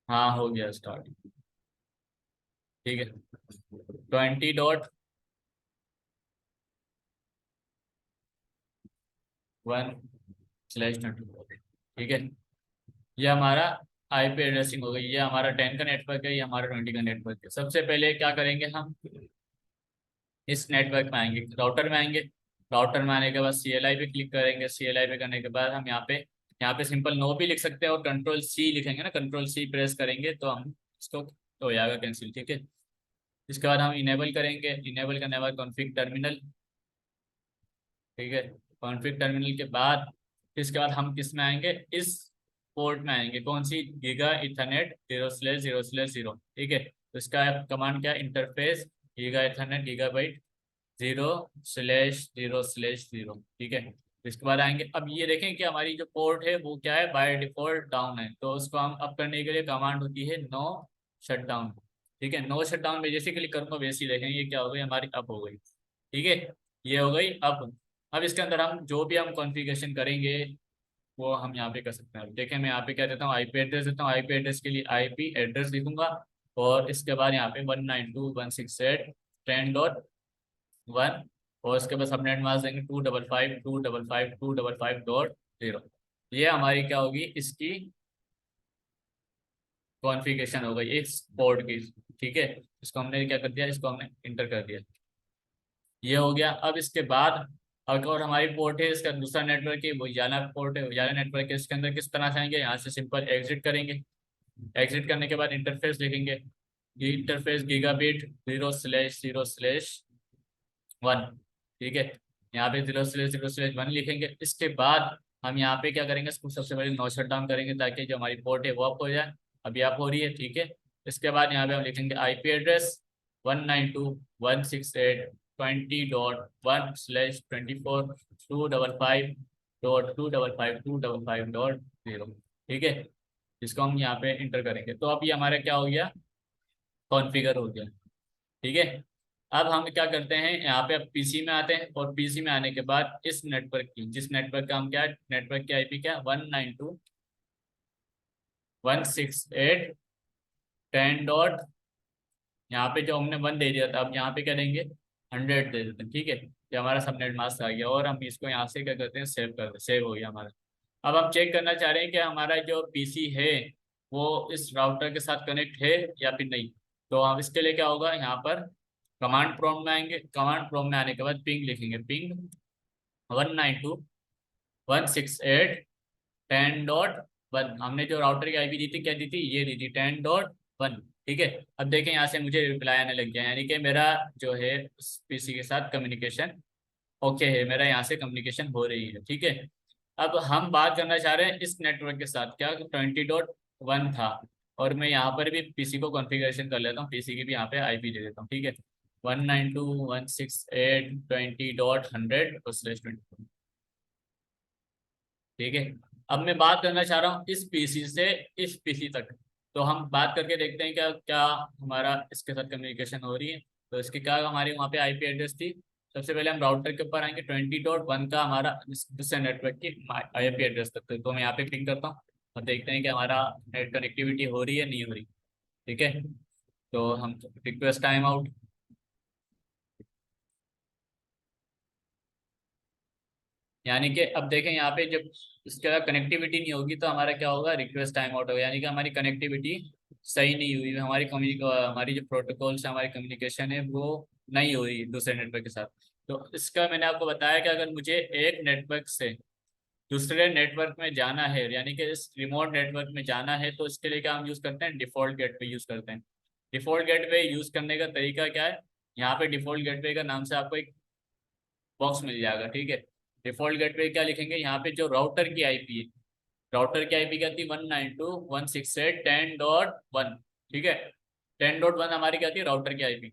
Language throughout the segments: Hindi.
हाँ हो गया स्टार्ट। ठीक है, 20.1/24। ठीक है, ये हमारा आईपी एड्रेसिंग हो गई। ये हमारा 10 का नेटवर्क है, ये हमारा 20 का नेटवर्क है। सबसे पहले क्या करेंगे हम, इस नेटवर्क में आएंगे, राउटर में आएंगे। राउटर में आने के बाद CLI पे क्लिक करेंगे। CLI पे करने के बाद हम यहाँ पे सिंपल नो भी लिख सकते हैं, और कंट्रोल C लिखेंगे ना, कंट्रोल C प्रेस करेंगे तो हम इसको हो जाएगा कैंसिल। ठीक है, इसके बाद हम इनेबल करेंगे। इनेबल करने के बाद कॉन्फिग टर्मिनल। ठीक है, कॉन्फिग टर्मिनल के बाद इसके बाद हम किस में आएंगे, इस पोर्ट में आएंगे। कौन सी, गीगा इथरनेट 0/0/0। ठीक है, तो इसका कमांड क्या है, इंटरफेस गीगा इथरनेट गीगाबाइट 0/0/0। ठीक है, इसके बाद आएंगे। अब ये देखें कि हमारी जो पोर्ट है वो क्या है, बाय डिफॉल्ट डाउन है, तो उसको हम अप करने के लिए कमांड होती है नो शट डाउन। ठीक है, नो शट डाउन में जैसे क्लिक करूंगा वैसे ही देखें ये क्या हो गई, हमारी अप हो गई। ठीक है, ये हो गई अप। अब इसके अंदर हम जो भी हम कॉन्फ़िगरेशन करेंगे वो हम यहाँ पे कर सकते हैं। देखें, मैं यहाँ पे क्या देता हूँ, आईपी एड्रेस देता हूँ। आईपी एड्रेस के लिए आईपी एड्रेस लिखूंगा, और इसके बाद यहाँ पे 192.168.10.1, और इसके बाद सबनेट मास्क देंगे 255.255.255.0। ये हमारी क्या होगी, इसकी कॉन्फ़िगरेशन हो गई इस पोर्ट की। ठीक है, इसको हमने क्या कर दिया, इसको हमने इंटर कर दिया। ये हो गया। अब इसके बाद और हमारी पोर्ट है, इसका दूसरा नेटवर्क है वो याना पोर्ट है, याना नेटवर्क है। इसके अंदर किस तरह से आएंगे, यहाँ से सिंपल एग्जिट करेंगे। एग्जिट करने के बाद इंटरफेस लिखेंगे, इंटरफेस गीगाबिट 0/0/1। ठीक है, यहाँ पे 0/0/1 लिखेंगे। इसके बाद हम यहाँ पे क्या करेंगे, इसको सबसे पहले नो शट डाउन करेंगे ताकि जो हमारी पोर्ट है वो अप हो जाए। अभी अप हो रही है। ठीक है, इसके बाद यहाँ पे हम लिखेंगे आईपी एड्रेस 192.168.24.255.255.255.0। ठीक है, इसको हम यहाँ पे इंटर करेंगे, तो अब ये हमारा क्या हो गया, कॉन्फ़िगर हो गया। ठीक है, अब हम क्या करते हैं, यहाँ पे अब पीसी में आते हैं, और पीसी में आने के बाद इस नेटवर्क की, जिस नेटवर्क का हम क्या, नेटवर्क की आईपी क्या, 192.168.10. यहाँ पे जो हमने 1 दे दिया था, अब यहाँ पे क्या देंगे, 100 दे देते हैं। ठीक है, ये हमारा सबनेट मास्क आ गया, और हम इसको यहाँ से क्या करते हैं, सेव कर दे, सेव हो गया हमारा। अब हम चेक करना चाह रहे हैं कि हमारा जो पीसी है वो इस राउटर के साथ कनेक्ट है या फिर नहीं। तो हम इसके लिए क्या होगा, यहाँ पर कमांड प्रॉम्प्ट में आएंगे। कमांड प्रॉम्प्ट में आने के बाद पिंग लिखेंगे, पिंग 192.168.10.1। हमने जो राउटर की आईपी दी थी, क्या दी थी, ये दी थी 10.1। ठीक है, अब देखें यहाँ से मुझे रिप्लाई आने लग गया, यानी कि मेरा जो है उस पीसी के साथ कम्युनिकेशन ओके है, मेरा यहाँ से कम्युनिकेशन हो रही है। ठीक है, अब हम बात करना चाह रहे हैं इस नेटवर्क के साथ, क्या 20.1 था, और मैं यहाँ पर भी पीसी को कॉन्फ़िगरेशन कर लेता हूँ, पीसी की भी यहाँ पे आईपी दे देता हूँ। ठीक है, 192.168.20.100/24। ठीक है, अब मैं बात करना चाह रहा हूँ इस पीसी से इस पीसी तक। तो हम बात करके देखते हैं क्या क्या हमारा इसके साथ कम्युनिकेशन हो रही है। तो इसकी क्या हमारी वहाँ पे आईपी एड्रेस थी। सबसे पहले हम राउटर के ऊपर आएंगे, 20.1 का हमारा दूसरे नेटवर्क की आईपी एड्रेस तक। तो मैं यहाँ पे क्लिक करता हूँ और देखते हैं कि हमारा नेट कनेक्टिविटी हो रही है नहीं हो रही। ठीक है, तो हम रिक्वेस्ट टाइम आउट, यानी कि अब देखें यहाँ पे जब इसके अगर कनेक्टिविटी नहीं होगी तो हमारा क्या होगा, रिक्वेस्ट टाइम आउट होगा, यानी कि हमारी कनेक्टिविटी सही नहीं हुई, हमारी जो प्रोटोकॉल से हमारी कम्युनिकेशन है वो नहीं हो रही दूसरे नेटवर्क के साथ। तो इसका मैंने आपको बताया कि अगर मुझे एक नेटवर्क से दूसरे नेटवर्क में जाना है, यानी कि इस रिमोट नेटवर्क में जाना है, तो इसके लिए क्या हम यूज़ करते हैं, डिफ़ॉल्ट गेटवे यूज़ करते हैं। डिफ़ॉल्ट गेटवे यूज़ करने का तरीका क्या है, यहाँ पे डिफ़ॉल्ट गेटवे का नाम से आपको एक बॉक्स मिल जाएगा। ठीक है, डिफॉल्ट गेटवे क्या लिखेंगे, यहाँ पे जो राउटर की आईपी है, राउटर की आईपी क्या थी, 192.168.10.1। ठीक है, 10.1 हमारी क्या थी, राउटर की आईपी।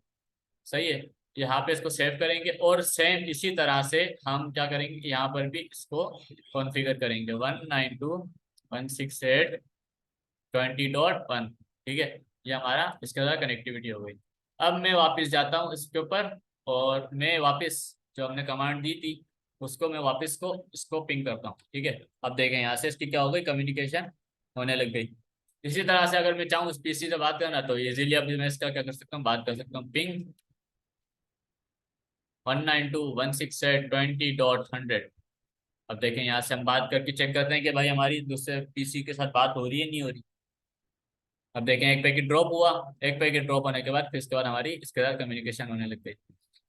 सही है, यहाँ पे इसको सेव करेंगे, और सेम इसी तरह से हम क्या करेंगे कि यहाँ पर भी इसको कॉन्फ़िगर करेंगे 192.168.20.1। ठीक है, ये हमारा इसके साथ कनेक्टिविटी हो गई। अब मैं वापस जाता हूँ इसके ऊपर, और मैं वापस जो हमने कमांड दी थी उसको मैं वापस को इसको पिंग करता हूँ। ठीक है, अब देखें यहाँ से इसकी क्या हो गई, कम्युनिकेशन होने लग गई। इसी तरह से अगर मैं चाहूँ उस पीसी से बात करना तो इजीली अभी मैं इसका क्या कर सकता हूँ, बात कर सकता हूँ, पिंग 192.168.20.100। अब देखें यहाँ से हम बात करके चेक करते हैं कि भाई हमारी दूसरे पीसी के साथ बात हो रही है नहीं हो रही। अब देखें एक पैकेट ड्रॉप हुआ, एक पैकेट ड्रॉप होने के बाद फिर इसके बाद हमारी इसके साथ कम्युनिकेशन होने लग गई।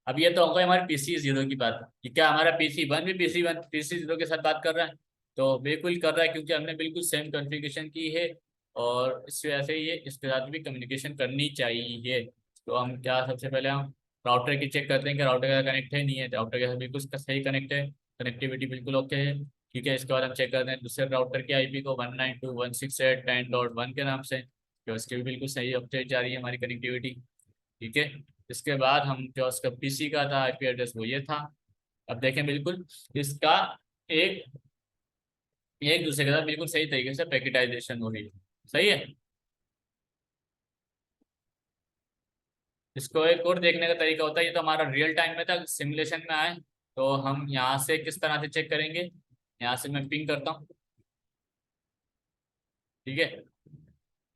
अब ये तो हो गई हमारे पीसी जीरो की बात कि क्या हमारा पीसी वन भी पीसी जीरो के साथ बात कर रहा है। तो बिल्कुल कर रहा है क्योंकि हमने बिल्कुल सेम कॉन्फ़िगरेशन की है, और इस वजह से ये इसके साथ भी कम्युनिकेशन करनी चाहिए। तो हम क्या, सबसे पहले हम राउटर की चेक करते हैं कि राउटर का कनेक्ट है नहीं है, तो राउटर के साथ बिल्कुल सही कनेक्ट है, कनेक्टिविटी बिल्कुल ओके है। ठीक है, इसके बाद हम चेक करते हैं दूसरे राउटर की आईपी को 192.168.10.1 के नाम से, तो इसकी भी बिल्कुल सही अपडेट जा रही है हमारी कनेक्टिविटी। ठीक है, इसके बाद हम जो उसका पीसी का था आईपी एड्रेस वो ये था। अब देखें बिल्कुल इसका एक एक दूसरे के साथ बिल्कुल सही तरीके से पैकेटाइजेशन हो रही है। सही है। इसको एक और देखने का तरीका होता है, ये तो हमारा रियल टाइम में था, सिमुलेशन में आए तो हम यहाँ से किस तरह से चेक करेंगे। यहाँ से मैं पिंग करता हूँ। ठीक है,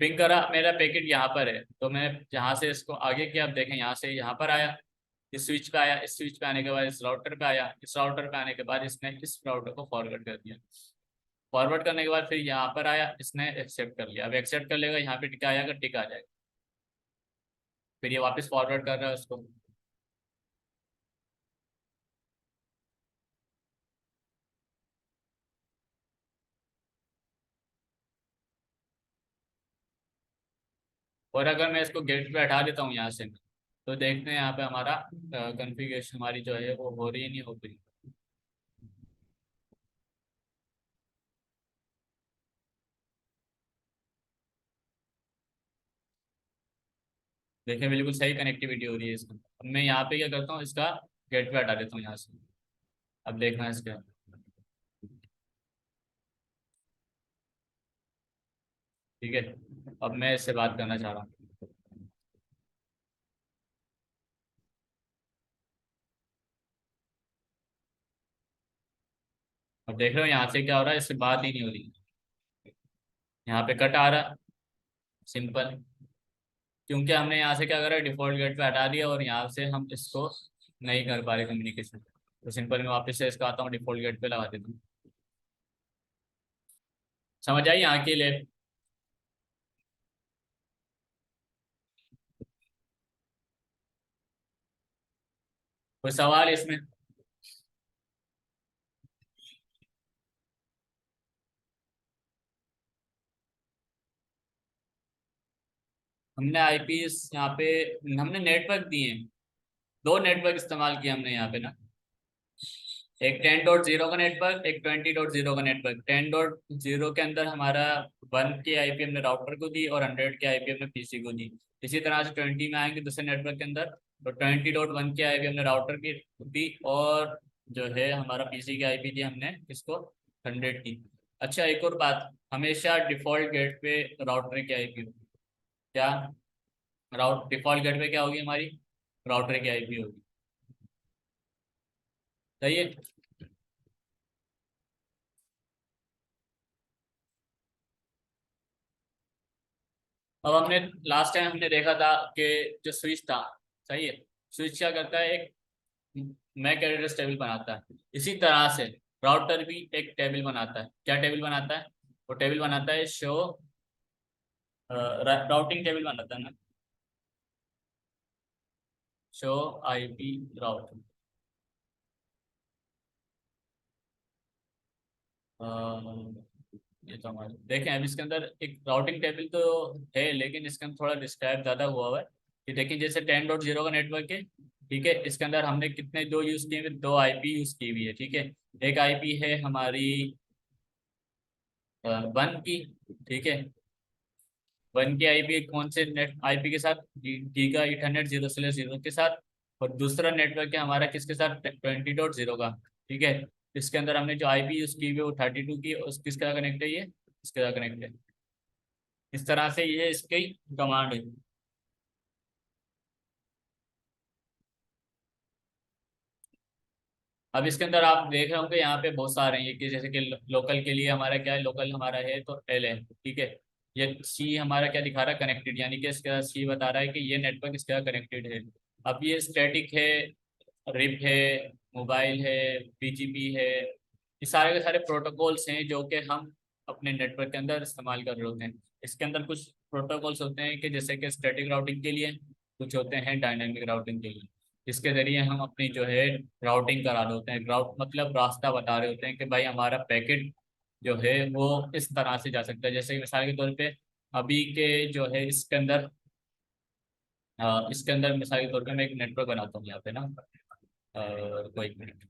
पिंग करा, मेरा पैकेट यहाँ पर है, तो मैं यहाँ से इसको आगे किया। अब देखें यहाँ से यहाँ पर आया, इस स्विच पे आया, इस स्विच पे आने के बाद इस राउटर पे आया, इस राउटर पे आने के बाद इसने इस राउटर को फॉरवर्ड कर दिया। फॉरवर्ड करने के बाद फिर यहाँ पर आया, इसने एक्सेप्ट कर लिया। अब एक्सेप्ट कर लेगा, यहाँ पे टिक आएगा, टिक आ जाएगा, फिर ये वापस फॉरवर्ड कर रहा है उसको। और अगर मैं इसको गेट पे हटा देता हूँ यहाँ से, तो देखते हैं यहाँ पे हमारा कॉन्फ़िगरेशन हमारी जो है वो हो रही है नहीं हो रही। देखिए बिल्कुल सही कनेक्टिविटी हो रही है इसका। अब मैं यहाँ पे क्या करता हूँ, इसका गेट पे हटा देता हूँ यहाँ से। अब देखना है इसका। ठीक है, अब मैं इससे बात करना चाह रहा हूँ। अब देख रहे हो यहाँ से क्या हो रहा है, इससे बात ही नहीं हो रही। यहाँ पे कट आ रहा, सिंपल, क्योंकि हमने यहाँ से क्या करा, डिफॉल्ट गेट पे हटा दिया और यहाँ से हम इसको नहीं कर पा रहे कम्युनिकेशन। तो सिंपल मैं वापस से इसका आता हूँ, डिफॉल्ट गेट पे लगा देता हूँ। समझ आई यहाँ के लिए। कोई सवाल इसमें। हमने आईपीस यहाँ पे, हमने नेटवर्क दिए हैं, दो नेटवर्क इस्तेमाल किए हमने यहाँ पे ना। एक 10.0 का नेटवर्क, एक 20.0 का नेटवर्क। 10.0 के अंदर हमारा 1 के आईपी हमने राउटर को दी और 100 के आईपी हमने पीसी को दी। इसी तरह से 20 में आएंगे दूसरे नेटवर्क के अंदर, तो 20.1 के आईपी हमने राउटर की दी, और जो है हमारा पीसी की आईपी दी हमने इसको 100 की। अच्छा एक और बात, हमेशा डिफॉल्ट गेट पे राउटर की आईपी होगी। क्या, डिफॉल्ट गेट पे क्या होगी हमारी, राउटर की आईपी होगी। सही है। अब हमने लास्ट टाइम हमने देखा था कि जो स्विच था, सही है, स्विच क्या करता है, एक मैक एड्रेस टेबल बनाता है। इसी तरह से राउटर भी एक टेबल बनाता है। क्या टेबल बनाता है, वो टेबल बनाता है शो, राउटिंग टेबल बनाता है ना, शो आईपी राउटर। ये तो हमारे देखें, अब इसके अंदर एक राउटिंग टेबल तो है, लेकिन इसके अंदर थोड़ा डिस्क्राइब ज़्यादा हुआ हुआ है। कि देखिए जैसे 10.0 का नेटवर्क है, ठीक है, इसके अंदर हमने कितने दो यूज़ किए हुए, दो आईपी यूज़ की हुई है। ठीक है, एक आईपी है हमारी 1 की। ठीक है, 1 की आईपी कौन से नेट आईपी के साथ, गीगा 800.0/0 के साथ। और दूसरा नेटवर्क है हमारा किसके साथ, 20.0 का। ठीक है, इसके अंदर हमने जो आईपी यूज़ की हुई है वो 32 की, उस किसके साथ कनेक्ट है, ये इसके साथ कनेक्ट है। इस तरह से ये इसकी कमांड है। अब इसके अंदर आप देख रहे होंगे यहाँ पे बहुत सारे हैं, ये कि जैसे कि लोकल के लिए हमारा क्या है, लोकल हमारा है तो एल है। ठीक है, ये सी हमारा क्या दिखा रहा है, कनेक्टेड, यानी कि इसका सी बता रहा है कि ये नेटवर्क इसका कनेक्टेड है। अब ये स्टैटिक है, रिप है, मोबाइल है, बीजीपी है, ये सारे के सारे प्रोटोकॉल्स हैं जो कि हम अपने नेटवर्क के अंदर इस्तेमाल कर रहे होते हैं। इसके अंदर कुछ प्रोटोकॉल्स होते हैं कि जैसे कि स्टैटिक राउटिंग के लिए, कुछ होते हैं डायनामिक राउटिंग के लिए। इसके जरिए हम अपनी जो है राउटिंग करा रहे होते हैं। राउट मतलब रास्ता बता रहे होते हैं कि भाई हमारा पैकेट जो है वो इस तरह से जा सकता है। जैसे कि मिसाल के तौर पे अभी के जो है इसके अंदर मिसाल के तौर पे मैं एक नेटवर्क बनाता हूँ यहाँ पे ना, कोई मिनट।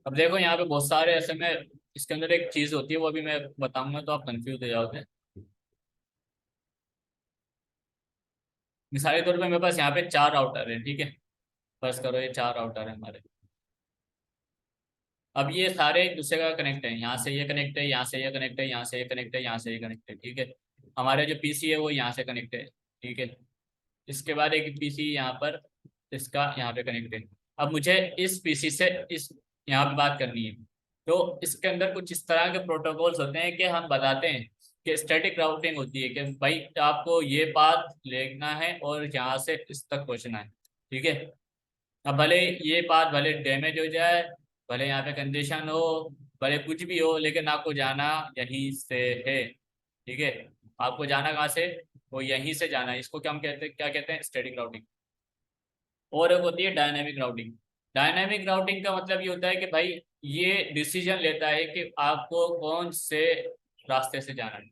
अब देखो यहाँ पे बहुत सारे ऐसे में इसके अंदर एक चीज होती है, वो भी मैं बताऊंगा तो आप कंफ्यूज हो जाओगे। मिसाल के तौर पे मेरे पास यहाँ पे 4 राउटर है, ठीक है। फर्ज करो ये 4 राउटर है हमारे। अब ये सारे एक दूसरे का कनेक्ट है, यहाँ से ये कनेक्ट है, यहाँ से ये कनेक्ट है, यहाँ से ये कनेक्ट है, यहाँ से ये कनेक्ट है, ठीक है। हमारे जो पीसी है वो यहाँ से कनेक्ट है, ठीक है। इसके बाद एक पीसी यहाँ पर, इसका यहाँ पे कनेक्ट है। अब मुझे इस पीसी से इस यहाँ पे बात करनी है। तो इसके अंदर कुछ इस तरह के प्रोटोकॉल्स होते हैं कि हम बताते हैं कि स्टैटिक राउटिंग होती है कि भाई आपको ये पाथ लेना है और यहाँ से इस तक पहुंचना है, ठीक है। अब भले ये पाथ भले डैमेज हो जाए, भले यहाँ पे कंडीशन हो, भले कुछ भी हो, लेकिन आपको जाना यहीं से है, ठीक है। आपको जाना कहाँ से, वो यहीं से जाना है। इसको क्या हम कहते हैं, क्या कहते हैं, स्टैटिक राउटिंग। और एक होती है डायनेमिक राउटिंग। डायनेमिक राउटिंग का मतलब ये होता है कि भाई ये डिसीजन लेता है कि आपको कौन से रास्ते से जाना है।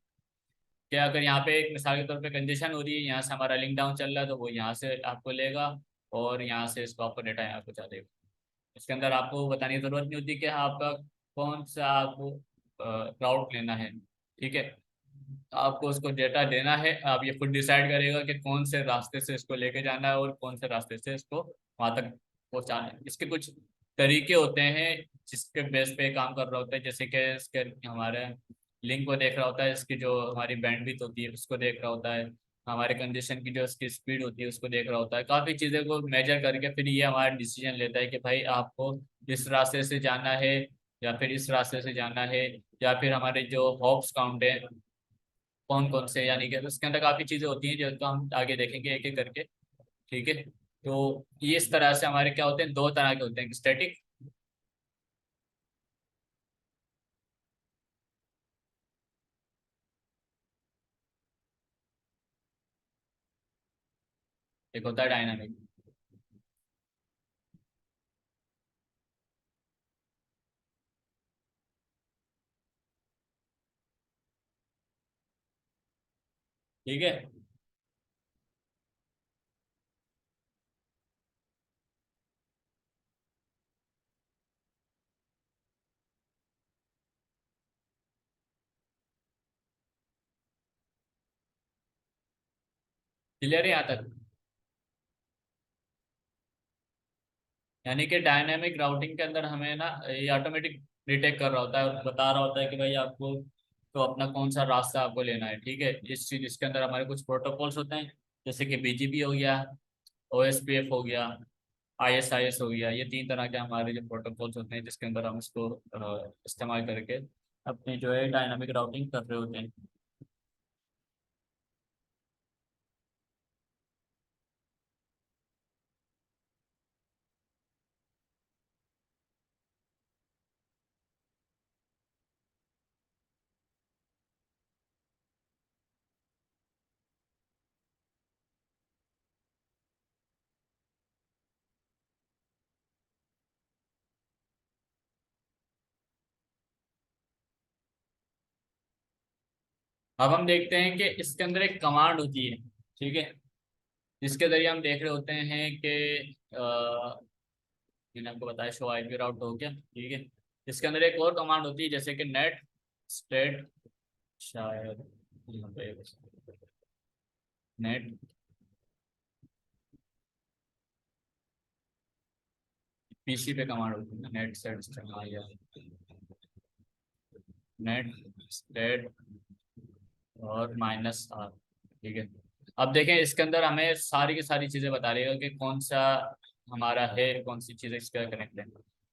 क्या अगर यहाँ पे एक मिसाल के तौर पे कंजेशन हो रही है, यहाँ से हमारा लिंक डाउन चल रहा है, तो वो यहाँ से आपको लेगा और यहाँ से इसको आपको डेटा यहाँ को देगा। इसके अंदर आपको बताने की जरूरत नहीं होती कि आपका कौन सा आपको राउट लेना है, ठीक है। आपको उसको डेटा देना है, आप ये खुद डिसाइड करेगा कि कौन से रास्ते से इसको लेके जाना है और कौन से रास्ते से इसको वहां तक पहुंचाना है। इसके कुछ तरीके होते हैं जिसके बेस पे काम कर रहा होता है, जैसे कि इसके हमारे लिंक को देख रहा होता है, इसकी जो हमारी बैंडविड्थ होती है उसको देख रहा होता है, हमारे कंजेशन की जो इसकी स्पीड होती है उसको देख रहा होता है। काफी चीजें को मेजर करके फिर ये हमारा डिसीजन लेता है कि भाई आपको इस रास्ते से जाना है या फिर इस रास्ते से जाना है, या फिर हमारे जो हॉप्स काउंट है कौन कौन से, यानी कि उसके अंदर काफी चीजें होती हैं जो तो हम आगे देखेंगे एक एक करके, ठीक है। तो ये इस तरह से हमारे क्या होते हैं, 2 तरह के होते हैं, स्टैटिक। एक होता है डायनामिक। ठीक है। क्लियर है यहाँ तक। यानी कि डायनामिक राउटिंग के अंदर हमें ना ये ऑटोमेटिक डिटेक्ट कर रहा होता है और बता रहा होता है कि भाई आपको तो अपना कौन सा रास्ता आपको लेना है, ठीक है। इस चीज इसके अंदर हमारे कुछ प्रोटोकॉल्स होते हैं, जैसे कि बीजीपी हो गया, ओएसपीएफ हो गया, आईएसआईएस हो गया। ये 3 तरह के हमारे जो प्रोटोकॉल्स होते हैं जिसके अंदर हम इसको इस्तेमाल करके अपनी जो है डायनामिक राउटिंग कर रहे होते हैं। अब हम देखते हैं कि इसके अंदर एक कमांड होती है, ठीक है। जिसके जरिए हम देख रहे होते हैं कि मैंने आपको बताया शो आईपी राउट हो गया, ठीक है। इसके अंदर एक और कमांड होती है जैसे कि नेट स्टेट, शायद यहाँ पे नेट पीसी पे कमांड होती है ना, नेट सेट, हाँ या नेट स्टेट और -R, ठीक है। अब देखें इसके अंदर हमें सारी की सारी चीजें बता रही है कि कौन सा हमारा है, कौन सी चीजें इसका कनेक्ट है।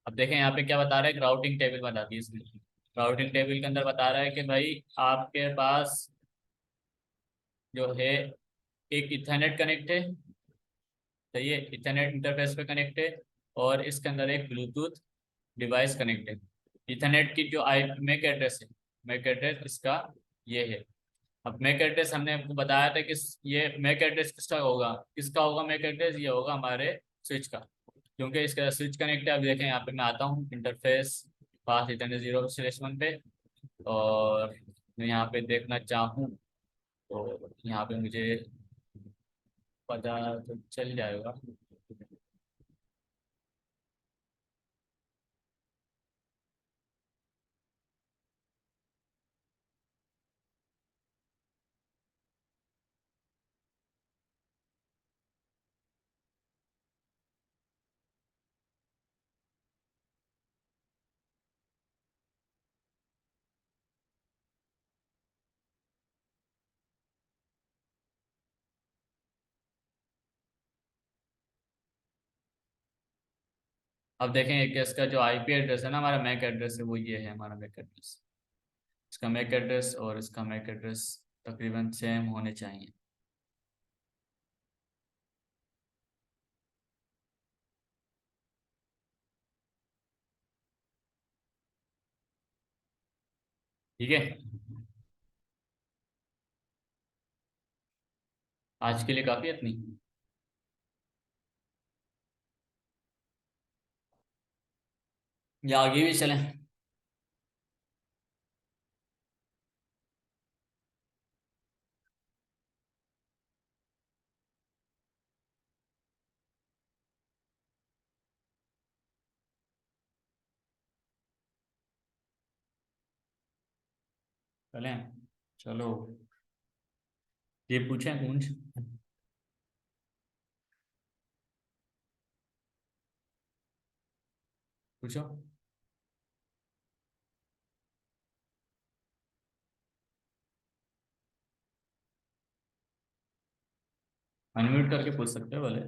अब देखें यहाँ पे क्या बता रहा है, एक राउटिंग टेबल बता दी इसमें। राउटिंग टेबल के अंदर बता रहा है कि भाई आपके पास जो है एक इथरनेट कनेक्ट है, सही है, इथरनेट इंटरफेस पे कनेक्ट है। और इसके अंदर एक ब्लूटूथ डिवाइस कनेक्ट है। इथरनेट की जो आई मैक एड्रेस है, मैक एड्रेस इसका ये है। अब मैक एड्रेस हमने आपको बताया था कि ये मैक एड्रेस किसका होगा, मैक एड्रेस ये होगा हमारे स्विच का, क्योंकि इसका स्विच कनेक्ट है। अब देखें यहाँ पे मैं आता हूँ इंटरफेस पास इतने 0/1 पे, और मैं यहाँ पे देखना चाहूँ तो यहाँ पे मुझे पता तो चल जाएगा। अब देखें कि इसका जो आईपी एड्रेस है ना, हमारा मैक एड्रेस है, वो ये है हमारा मैक एड्रेस। इसका मैक एड्रेस और इसका मैक एड्रेस तकरीबन सेम होने चाहिए। ठीक है, आज के लिए काफ़ी है इतनी। या आगे भी चलें? चलें, चलो। ये पूछें पूछ, पूछो। अनम्यूट करके पूछ सकते हो भले।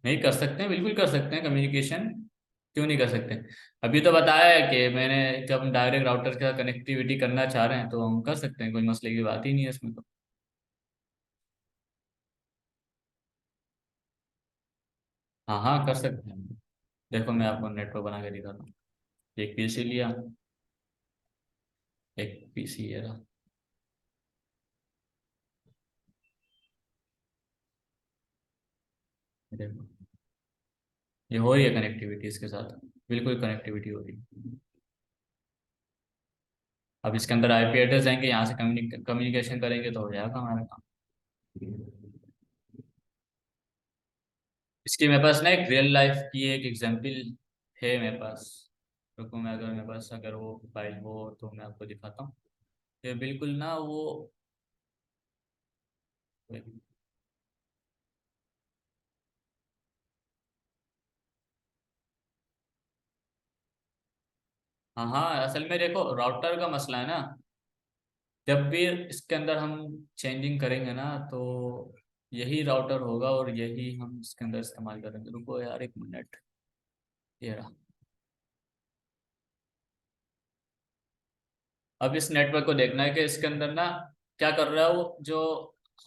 नहीं कर सकते हैं, बिल्कुल कर सकते हैं कम्युनिकेशन, क्यों नहीं कर सकते। अभी तो बताया है कि मैंने, जब हम डायरेक्ट राउटर के साथ कनेक्टिविटी करना चाह रहे हैं तो हम कर सकते हैं, कोई मसले की बात ही नहीं है इसमें तो। हाँ हाँ कर सकते हैं। देखो मैं आपको नेटवर्क बना के दिखाता हूँ। एक पीसी लिया, एक पीसी ये रहा, देखो ये हो रही है कनेक्टिविटी इसके साथ, बिल्कुल कनेक्टिविटी हो रही है। अब इसके अंदर आईपी एड्रेस देंगे, यहाँ से कम्युनिकेशन करेंगे तो हो जाएगा हमारा काम। इसकी मेरे पास ना एक रियल लाइफ की एक एग्जांपल है मेरे पास। रुको, मैं अगर मेरे पास अगर वो फाइल हो तो मैं आपको दिखाता हूँ। ये बिल्कुल ना वो, हाँ हाँ, असल में देखो राउटर का मसला है ना, जब भी इसके अंदर हम चेंजिंग करेंगे ना तो यही राउटर होगा और यही हम इसके अंदर इस्तेमाल करेंगे। रुको यार एक मिनट, ये रहा। अब इस नेटवर्क को देखना है कि इसके अंदर ना क्या कर रहा है वो, जो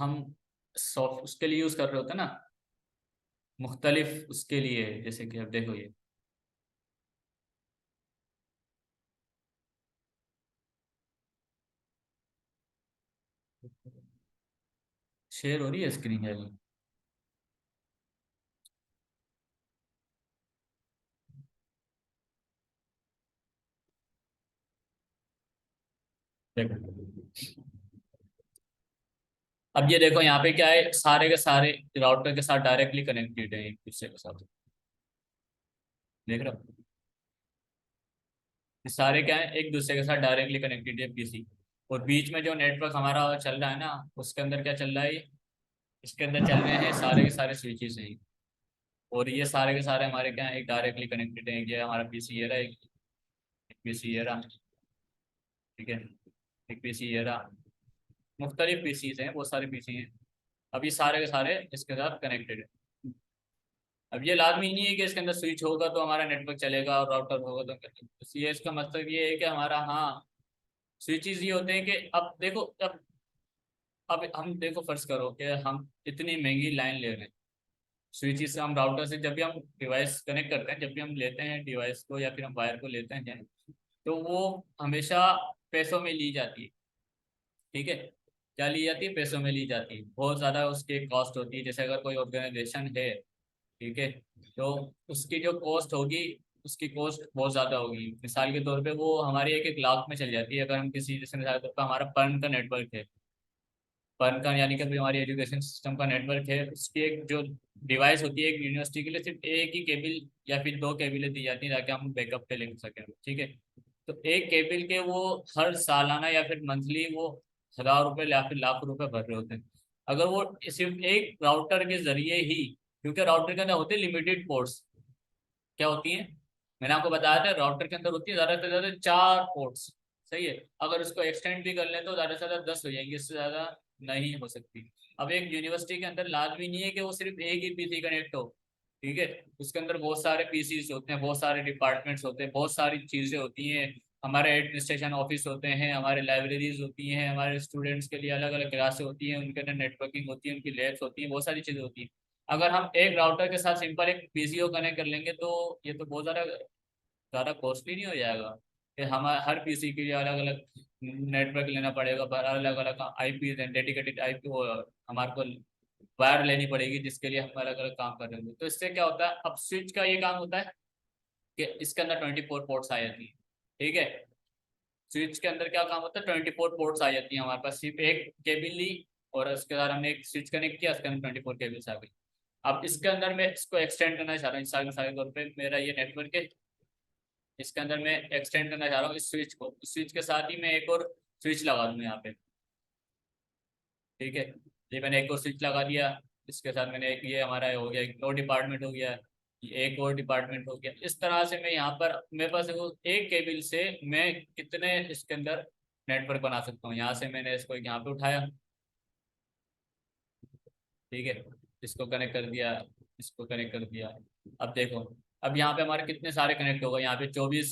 हम सॉफ्ट उसके लिए यूज कर रहे होते हैं ना, मुख्तलिफ उसके लिए, जैसे कि अब देखो ये शेयर हो रही है स्क्रीन है। देखो, अब ये देखो यहाँ पे क्या है, सारे के सारे राउटर के साथ डायरेक्टली कनेक्टेड है एक दूसरे के साथ। देख रहे हो, ये सारे क्या है, एक दूसरे के साथ डायरेक्टली कनेक्टेड है पीसी। और बीच में जो नेटवर्क हमारा चल रहा है ना, उसके अंदर क्या चल रहा है, इसके अंदर चल रहे हैं सारे के सारे स्विचेस हैं। और ये सारे के सारे हमारे क्या है, एक डायरेक्टली कनेक्टेड है। ये हमारा पीसी ये रहा, एक पीसी ये रहा, ठीक है, एक पीसी ये रहा। मुख्तलिफ पीसीज हैं, बहुत सारे पीसी हैं। अब ये सारे के सारे इसके साथ कनेक्टेड है। अब ये लाजमी नहीं है कि इसके अंदर स्विच होगा तो हमारा नेटवर्क चलेगा और राउटर होगा तो ये इसका मतलब ये है कि हमारा, हाँ, स्विचेस ये होते हैं कि अब देखो, अब हम देखो, फर्ज करो कि हम इतनी महंगी लाइन ले रहे हैं। स्विचेस हम राउटर से जब भी हम डिवाइस कनेक्ट करते हैं, जब भी हम लेते हैं डिवाइस को या फिर हम वायर को लेते हैं, तो वो हमेशा पैसों में ली जाती है। ठीक है, क्या ली जाती है, पैसों में ली जाती है। बहुत ज़्यादा उसकी कॉस्ट होती है। जैसे अगर कोई ऑर्गेनाइजेशन है, ठीक है, तो उसकी जो कॉस्ट होगी, उसकी कॉस्ट बहुत ज़्यादा होगी। मिसाल के तौर पे वो हमारी एक एक लाख में चल जाती है। अगर हम किसी, जैसे मिसाल के तौर पर हमारा पर्न का नेटवर्क है, पर्न का यानी कि हमारी एजुकेशन सिस्टम का नेटवर्क है, उसकी एक जो डिवाइस होती है, एक यूनिवर्सिटी के लिए सिर्फ एक ही केबल या फिर दो केबलें दी जाती हैं ताकि हम बैकअप पे ले सकें। ठीक है, तो एक केबल के वो हर सालाना या फिर मंथली वो 1,000 रुपये या फिर लाख रुपए भर रहे होते हैं। अगर वो सिर्फ एक राउटर के जरिए ही, क्योंकि राउटर के अंदर होते हैं लिमिटेड पोर्ट्स। क्या होती है, मैंने आपको बताया था, राउटर के अंदर होती है ज्यादा से ज्यादा 4 पोर्ट्स। सही है, अगर उसको एक्सटेंड भी कर लें तो ज्यादा से ज्यादा 10 हो जाएंगे, इससे ज्यादा नहीं हो सकती। अब एक यूनिवर्सिटी के अंदर लाजमी नहीं है कि वो सिर्फ एक ही पीसी कनेक्ट हो। ठीक है, उसके अंदर बहुत सारे पीसीज होते हैं, बहुत सारे डिपार्टमेंट्स होते हैं, बहुत सारी चीजें होती हैं। हमारे एडमिनिस्ट्रेशन ऑफिस होते हैं, हमारे लाइब्रेरीज होती हैं, हमारे स्टूडेंट्स के लिए अलग अलग क्लासें होती हैं, उनके अंदर नेटवर्किंग होती है, उनकी लैब्स होती हैं, बहुत सारी चीजें होती हैं। अगर हम एक राउटर के साथ सिंपल एक पीसीओ कनेक्ट कर लेंगे तो ये तो बहुत ज़्यादा ज़्यादा कॉस्टली नहीं हो जाएगा कि हम हर पीसी के लिए अलग अलग नेटवर्क लेना पड़ेगा, पर अलग अलग आईपी, डेडिकेटेड आईपी, हमारे को वायर लेनी पड़ेगी जिसके लिए हम अलग अलग काम कर रहे होंगे। तो इससे क्या होता है, अब स्विच का ये काम होता है कि इसके अंदर 24 पोर्ट्स आ जाती है। ठीक है, स्विच के अंदर क्या काम होता है, 24 पोर्ट्स आ जाती है हमारे पास, सिर्फ एक केबल ली और उसके बाद हमने एक स्विच कनेक्ट किया, उसके अंदर 24 केबल्स आ गई। अब इसके अंदर मैं इसको एक्सटेंड करना चाह रहा हूँ, मिसाल मिसाल के तौर पे मेरा ये नेटवर्क है, इसके अंदर मैं एक्सटेंड करना चाह रहा हूँ इस स्विच को। इस स्विच के साथ ही मैं एक और स्विच लगा दूँ यहाँ पे। ठीक है, ये मैंने एक और स्विच लगा दिया। इसके साथ मैंने एक, ये हमारा हो गया, एक और डिपार्टमेंट हो गया, ये एक और डिपार्टमेंट हो गया। इस तरह से मैं यहाँ पर, मेरे पास वो एक केबल से मैं कितने इसके अंदर नेटवर्क बना सकता हूँ। यहाँ से मैंने इसको यहाँ पे उठाया, ठीक है, इसको कनेक्ट कर दिया, इसको कनेक्ट कर दिया। अब देखो, अब यहाँ पे हमारे कितने सारे कनेक्ट हो गए, यहाँ पे 24,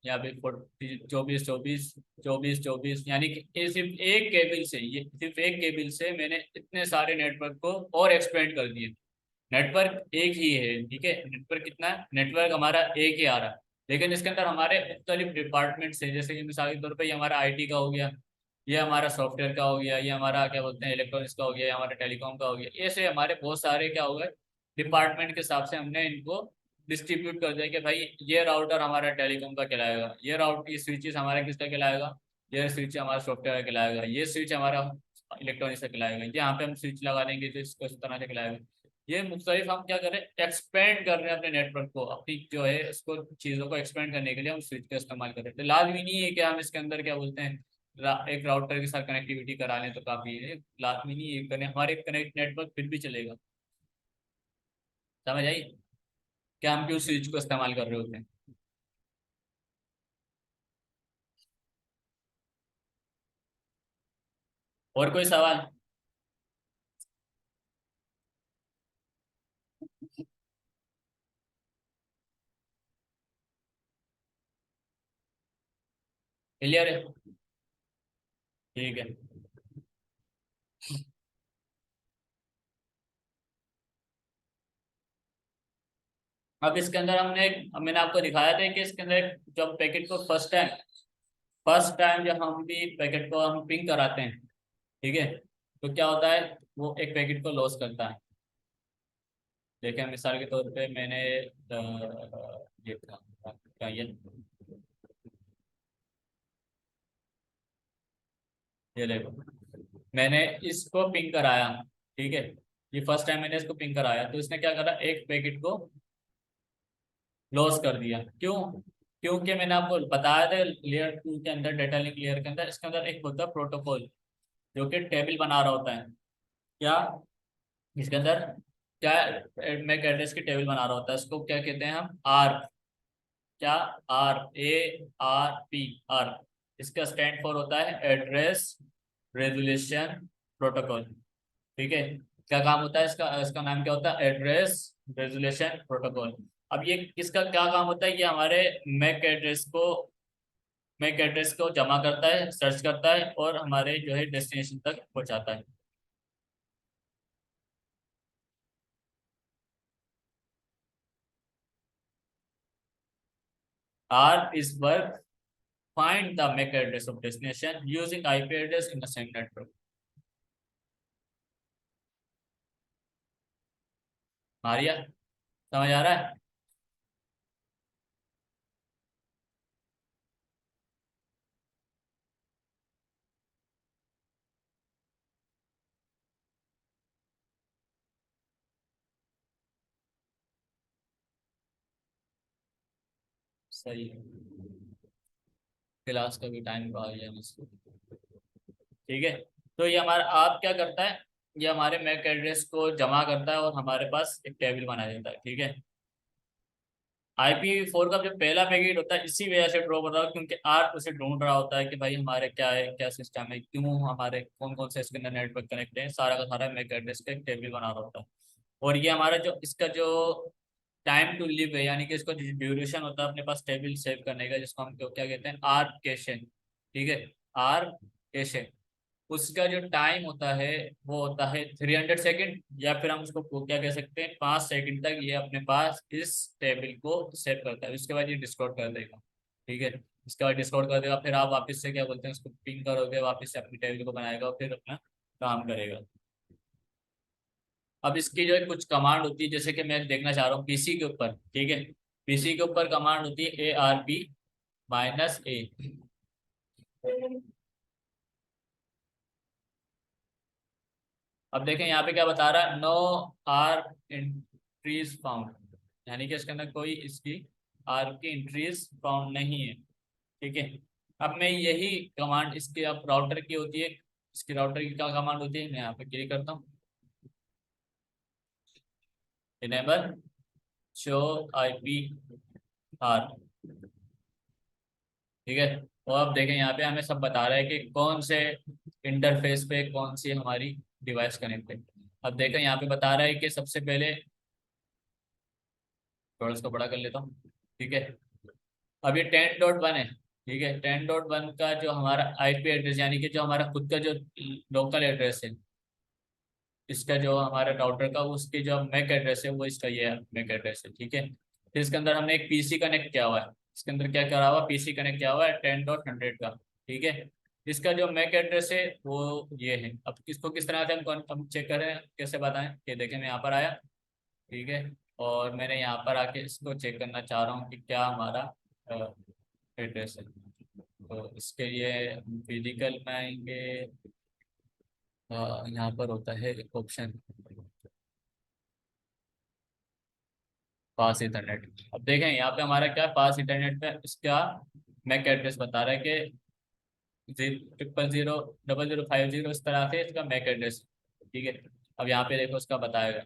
यहाँ पे 24 24 24 24, यानी कि ये सिर्फ एक केबल से, ये सिर्फ एक केबल से मैंने इतने सारे नेटवर्क को और एक्सपेंड कर दिए। नेटवर्क एक ही है, ठीक है, नेटवर्क कितना है, नेटवर्क हमारा एक ही आ रहा है, लेकिन इसके अंदर हमारे मुख्तलिफ डिपार्टमेंट्स हैं। जैसे कि मिसाल के तौर पर ये हमारा आईटी का हो गया, ये हमारा सॉफ्टवेयर का हो गया, ये हमारा क्या बोलते हैं इलेक्ट्रॉनिक्स का हो गया, ये हमारा टेलीकॉम का हो गया। ऐसे हमारे बहुत सारे क्या हो गए, डिपार्टमेंट के हिसाब से हमने इनको डिस्ट्रीब्यूट कर दिया कि भाई ये राउटर हमारा टेलीकॉम का कहलाएगा, ये राउट, ये स्विचेस हमारा किसका कहलाएगा, ये स्विच हमारा सॉफ्टवेयर का कहलाएगा, ये स्विच हमारा इलेक्ट्रॉनिक्स का कहलाएगा, यहाँ पे हम स्विच लगा देंगे तो इसको इस तरह से कहलाएगा। ये मुख्तलिफ हम क्या कर रहे हैं, एक्सपेंड कर रहे हैं अपने नेटवर्क को, अपनी जो है इसको चीज़ों को एक्सपेंड करने के लिए हम स्विच का इस्तेमाल कर रहे हैं। तो लाजमी नहीं है कि हम इसके अंदर क्या बोलते हैं, एक राउटर के साथ कनेक्टिविटी करा लें तो काफ़ी है। लाजमी नहीं है, हमारे कनेक्ट नेटवर्क फिर भी चलेगा। समझ आई, क्या हम क्यों स्विच को इस्तेमाल कर रहे होते हैं। और कोई सवाल। क्लियर है, ठीक है। अब इसके अंदर हमने, अब मैंने आपको दिखाया था कि इसके अंदर जब पैकेट को फर्स्ट टाइम जब हम भी पैकेट को हम पिंग कराते हैं, ठीक है, तो क्या होता है, वो एक पैकेट को लॉस करता है। देखें, मिसाल के तौर पे मैंने ये क्या ये ये देखो, मैंने इसको पिंग कराया, ठीक है, ये फर्स्ट टाइम मैंने इसको पिंग कराया, तो इसने क्या करा, एक पैकेट को लॉस कर दिया। क्यों? क्योंकि मैंने आपको बताया था लेयर 2 के अंदर, डेटा लिंक लेयर के अंदर, इसके अंदर एक होता है प्रोटोकॉल, जो कि टेबल बना रहा होता है। क्या इसके अंदर क्या मैक एड्रेस की टेबल बना रहा होता है, इसको क्या कहते हैं हम, आर, क्या, ARP, आर। इसका स्टैंड फॉर होता है एड्रेस रेजोल्यूशन प्रोटोकॉल। ठीक है, क्या काम होता है इसका, इसका नाम क्या होता है, एड्रेस रेजोल्यूशन प्रोटोकॉल। अब ये किसका क्या काम होता है, ये हमारे मैक एड्रेस को मैक एड्रेस को जमा करता है, सर्च करता है, और हमारे जो है डेस्टिनेशन तक पहुंचाता है। R is work find the MAC address of destination using IP address in the same network। Maria, समझ आ रहा है? सही है, क्लास का भी टाइम आ गया मुझको। ठीक है, तो ये हमारा आप क्या करता है, ये हमारे मैक एड्रेस को जमा करता है और हमारे पास एक टेबल बना देता है। ठीक है, IP4 का जो पहला पैकेट होता है इसी वजह से ड्रॉ कर रहा है, क्योंकि आर उसे ढूंढ रहा होता है कि भाई हमारे क्या है, क्या सिस्टम है, क्यों हमारे कौन कौन से इसके अंदर नेटवर्क कनेक्ट है, सारा का सारा मैक एड्रेस का एक टेबल बना रहा होता है। और ये हमारा जो इसका जो टाइम टू लिव है, यानी कि इसका जो ड्यूरेशन होता है अपने पास टेबल सेव करने का, जिसको हम क्या कहते हैं, आर कैशे। ठीक है, आर कैशे, उसका जो टाइम होता है वो होता है 300 सेकेंड, या फिर हम उसको क्या कह सकते हैं, 5 सेकेंड तक ये अपने पास इस टेबल को सेव करता है, उसके बाद ये डिस्कार्ड कर देगा। ठीक है, इसके बाद डिस्कार्ड कर देगा, फिर आप वापस से क्या बोलते हैं उसको पिंग करोगे, वापस से अपनी टेबल को बनाएगा और फिर अपना काम करेगा। अब इसकी जो है कुछ कमांड होती है, जैसे कि मैं देखना चाह रहा हूँ पीसी के ऊपर। ठीक है, पीसी के ऊपर कमांड होती है ARP-A। अब देखें यहाँ पे क्या बता रहा है, नो आर एंट्रीज फाउंड, यानी कि इसके अंदर कोई इसकी आर की एंट्रीज फाउंड नहीं है। ठीक है, अब मैं यही कमांड इसके, अब राउटर की होती है, इसकी राउटर की क्या कमांड होती है, मैं यहाँ पे क्लिक करता हूँ, इनेबल शो IP आर। ठीक है, और अब देखें यहाँ पे हमें सब बता रहा है कि कौन से इंटरफेस पे कौन सी हमारी डिवाइस कनेक्ट है। अब देखें यहाँ पे बता रहा है कि सबसे पहले, थोड़ा इसको बड़ा कर लेता हूँ। ठीक है, अब ये 10.1 है। ठीक है, 10.1 का जो हमारा IP एड्रेस, यानी कि जो हमारा खुद का जो लोकल एड्रेस है, इसका जो हमारा राउटर का उसकी जो मैक एड्रेस है, वो इसका ये मैक एड्रेस है। ठीक है, फिर इसके अंदर हमने एक पीसी कनेक्ट किया हुआ है, इसके अंदर क्या करा हुआ, पीसी कनेक्ट किया हुआ है 10.100 का। ठीक है, इसका जो मैक एड्रेस है वो ये है। अब इसको किस तरह से हम चेक करें, कैसे बताएं, ये देखें मैं यहाँ पर आया। ठीक है, और मैंने यहाँ पर आके इसको चेक करना चाह रहा हूँ कि क्या हमारा एड्रेस है। तो इसके लिए फिजिकल में आएंगे, यहाँ पर होता है एक ऑप्शन, पास इंटरनेट। अब देखें यहाँ पे हमारा क्या, पास इंटरनेट पे इसका मैक एड्रेस बता रहा है कि 0000050, इस तरह से इसका मैक एड्रेस। ठीक है, अब यहाँ पे देखो उसका बताएगा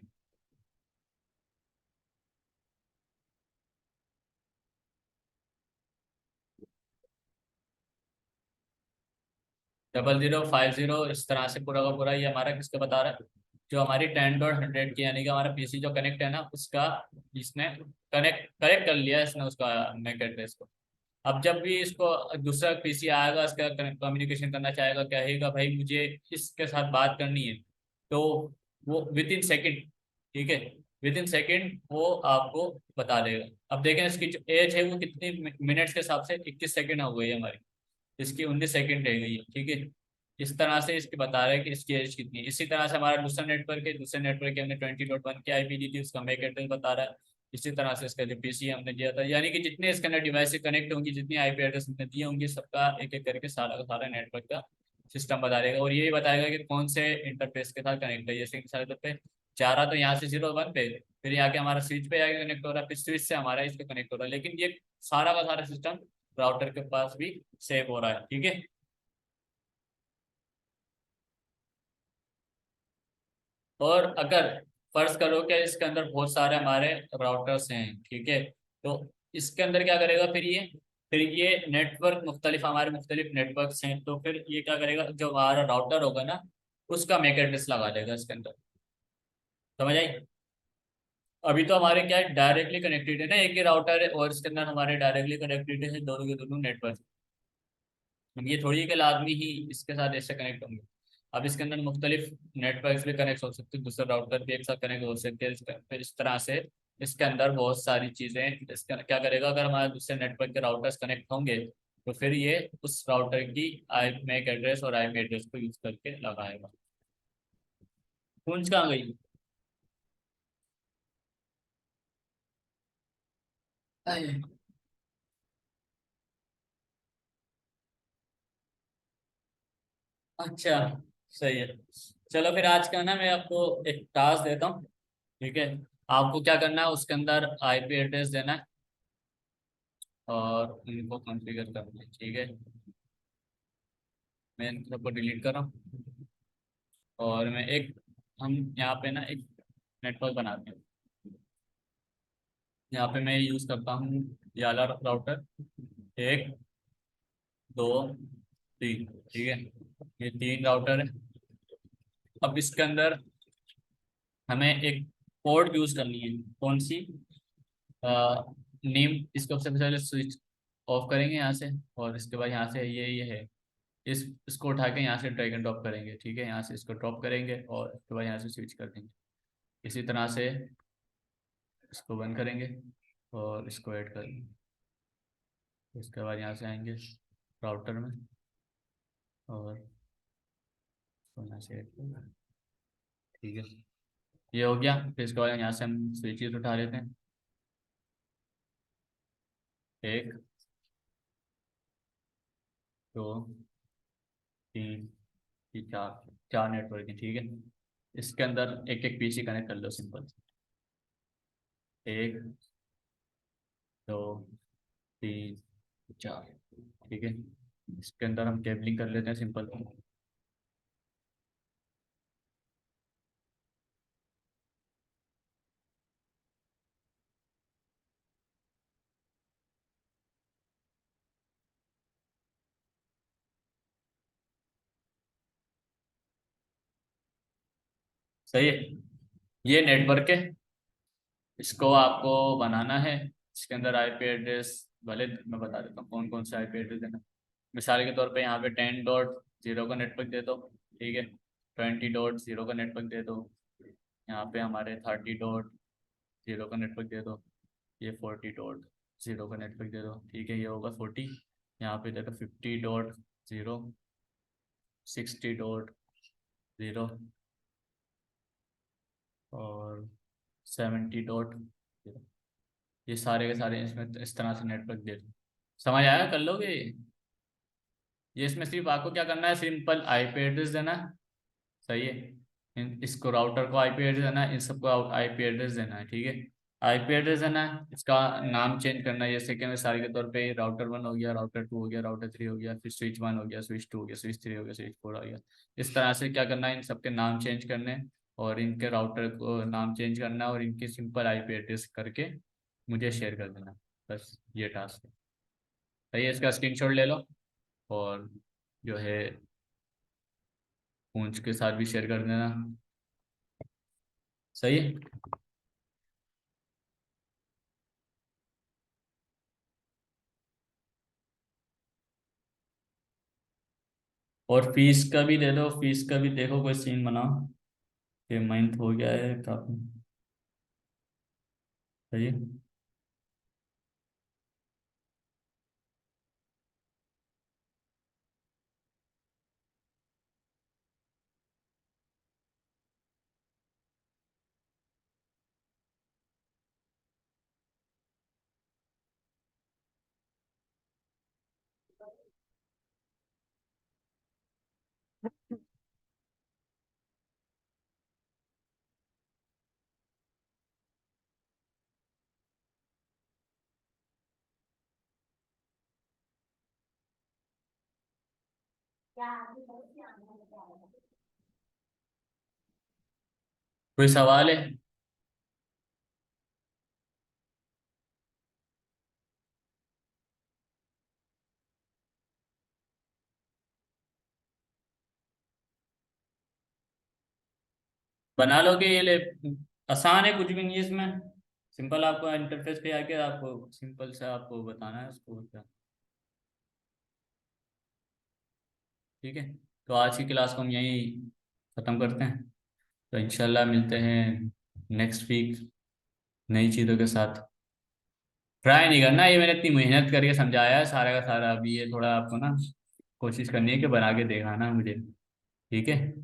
0050, इस तरह से पूरा का पूरा ये हमारा किसका बता रहा है, जो हमारी 10.100 की, यानी कि हमारा पीसी जो कनेक्ट है ना उसका, इसने कनेक्ट कर लिया इसने उसका मैक एड्रेस को। अब जब भी इसको दूसरा पीसी आएगा, इसका कम्युनिकेशन करना चाहेगा, कहेगा भाई मुझे इसके साथ बात करनी है, तो वो विद इन सेकेंड, ठीक है, विद इन सेकेंड वो आपको बता देगा। अब देखें इसकी जो एज है वो कितनी मिनट्स के हिसाब से 21 सेकेंड हो गई है हमारी, इसकी 19 सेकेंड रह गई है। ठीक है, इस तरह से इसकी बता रहा है कि इसकी एज कितनी है। इसी तरह से हमारा दूसरा नेटवर्क है, दूसरे नेटवर्क के हमने 20.1 की IP दी थी, उसका मैक एड्रेस बता रहा है। इसी तरह से इसका जो पीसी हमने दिया था, यानी कि जितने इसके अंदर डिवाइस कनेक्ट होंगी, जितनी IP एड्रेस हमने दी होंगी, सबका एक एक करके सारा का सारा नेटवर्क का सिस्टम बता देगा, और ये भी बताएगा कि कौन से इंटरफेस के साथ कनेक्ट है। जैसे मिसाल के तौर पे जा रहा तो यहाँ से 0 1 पे, फिर यहाँ के हमारा स्विच पे आके कनेक्ट हो रहा है, फिर स्विच से हमारा इस पे कनेक्ट हो रहा है, लेकिन ये सारा का सारा सिस्टम राउटर के पास भी सेव हो रहा है। ठीक है। और अगर फर्ज करो कि इसके अंदर बहुत सारे हमारे राउटर्स हैं, ठीक है, तो इसके अंदर क्या करेगा फिर ये नेटवर्क मुख्तलिफ हमारे मुख्तलिफ नेटवर्क्स हैं, तो फिर ये क्या करेगा, जो हमारा राउटर होगा ना उसका मैक एड्रेस लगा देगा इसके अंदर। समझ आई? अभी तो हमारे क्या है, डायरेक्टली कनेक्टेड है ना, एक ही राउटर है और इसके अंदर हमारे डायरेक्टली कनेक्टेड है दोनों के दोनों नेटवर्क। अब ये थोड़ी है कि लाजमी ही इसके साथ ऐसे कनेक्ट होंगे। अब इसके अंदर मुख्तलिफ नेटवर्क भी कनेक्ट हो सकते हैं, दूसरे राउटर भी एक साथ कनेक्ट हो सकते हैं, फिर इस तरह से इसके अंदर बहुत सारी चीज़ें। इसका क्या करेगा, अगर हमारे दूसरे नेटवर्क के राउटर्स कनेक्ट होंगे तो फिर ये उस राउटर की आई मैक एड्रेस और आईपी एड्रेस को यूज करके लगाएगा। पूंछ कहाँ गई? अये, अच्छा, सही है। चलो फिर आज का ना मैं आपको एक टास्क देता हूँ, ठीक है। आपको क्या करना है, उसके अंदर आईपी एड्रेस देना है और उनको कॉन्फ़िगर करना है, ठीक है। मैं इन सबको डिलीट कर रहा हूँ और मैं एक हम यहाँ पे ना एक नेटवर्क बनाते हैं। यहाँ पे मैं यूज़ करता हूँ ये वाला राउटर, 1 2 3, ठीक है। ये 3 राउटर है। अब इसके अंदर हमें एक पोर्ट यूज़ करनी है, कौन सी? नेम, इसको सबसे पहले स्विच ऑफ करेंगे यहाँ से, और इसके बाद यहाँ से ये है, इसको उठा के यहाँ से ड्रैग एंड ड्रॉप करेंगे, ठीक है। यहाँ से इसको ड्रॉप करेंगे और उसके बाद यहाँ से स्विच कर देंगे। इसी तरह से इसको बंद करेंगे और इसको ऐड करेंगे। उसके बाद यहाँ से आएंगे राउटर में और इसको यहाँ से ऐड करेंगे, ठीक है। ये हो गया। फिर इसके बाद यहाँ से हम स्विचेस उठा लेते हैं, 1 2 3, ये चार चार नेटवर्क है, ठीक है। इसके अंदर एक एक पीसी कनेक्ट कर लो, सिंपल। 1 2 3 4, ठीक है। इसके अंदर हम केबलिंग कर लेते हैं, सिंपल। सही है। ये नेटवर्क है, इसको आपको बनाना है। इसके अंदर आईपी एड्रेस, भले मैं बता देता हूँ कौन कौन से आईपी एड्रेस देना। मिसाल के तौर पे यहाँ पे 10.0 का नेटवर्क दे दो, ठीक है। 20.0 का नेटवर्क दे दो। यहाँ पे हमारे 30.0 का नेटवर्क दे दो। ये 40.0 का नेटवर्क दे दो, ठीक है। ये होगा 40। यहाँ पे देखो 50.0, 60.0 और 70.0। ये सारे के सारे इसमें इस तरह से नेटवर्क दे दो। समझ आया? कर लोगे ये इसमें सिर्फ आपको क्या करना है, सिंपल आईपी एड्रेस देना है। सही है। इसको राउटर को आईपी एड्रेस देना है, इन सबको आईपी एड्रेस देना है, ठीक है। आईपी एड्रेस देना है, इसका नाम चेंज करना है। जैसे कि मिसाल के तौर पे राउटर 1 हो गया, राउटर 2 हो गया, राउटर 3 हो गया, फिर स्विच 1 हो गया, स्विच 2 हो गया, स्विच 3 हो गया, स्विच 4 हो गया। इस तरह से क्या करना है, इन सबके नाम चेंज करने हैं और इनके राउटर को नाम चेंज करना है और इनके सिंपल आईपी एड्रेस करके मुझे शेयर कर देना। बस ये टास्क है। सही है। इसका स्क्रीनशॉट ले लो और जो है पूंछ के साथ भी शेयर कर देना। सही है। और फीस का भी दे दो, फीस का भी देखो कोई सीन बनाओ कि मंथ हो गया है काफी। सही है। कोई सवाल है? बना लोगे ये ले, आसान है, कुछ भी नहीं है इसमें। सिंपल आपको इंटरफेस पे आके आपको सिंपल से आपको बताना है उसको क्या। ठीक है, तो आज की क्लास को हम यहीं ख़त्म करते हैं। तो इंशाल्लाह मिलते हैं नेक्स्ट वीक नई चीज़ों के साथ। ट्राई नहीं करना, ये मैंने इतनी मेहनत करके समझाया है सारा का सारा, अभी ये थोड़ा आपको ना कोशिश करनी है कि बना के दिखाना मुझे। ठीक है।